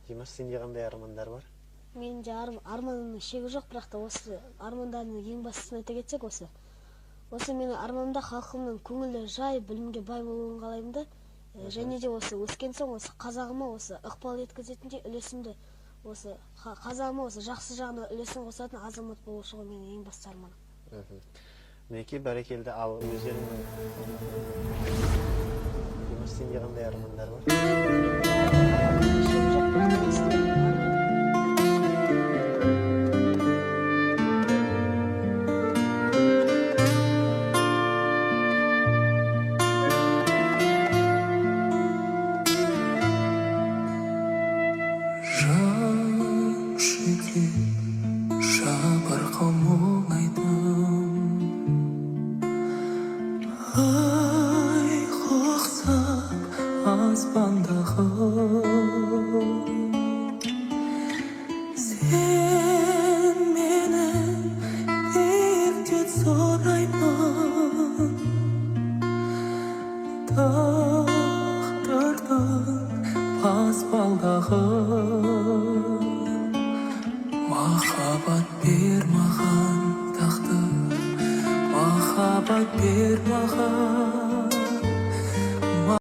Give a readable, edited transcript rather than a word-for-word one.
Димаш, сенде қандай армандар бар? Менде арманымның шегі жоқ, бірақ та осы армандардың ең бастысын айта кетсек, осы менің арманымда халқымның көңілі жай, білімге бай болуын қалаймын да, және де осы өскен соң осы қазағыма осы ықпал еткізетіндей үлесімді, осы қазағыма осы жақсы жағына үлесін қосатын азамат болу шығу менің ең басты арманым. Мінекей, бәрекелді. Ал өздеріңнің Димаш, сенде қандай армандар бар? Шегі жоқ, бірақ та осы жабырқау мұңайдым, ай құлақсап аспандағы, сен менің биіктен сораймын, тағдырдың баспалдағы. Махаббат бер маған тағдыр, махаббат бер маған.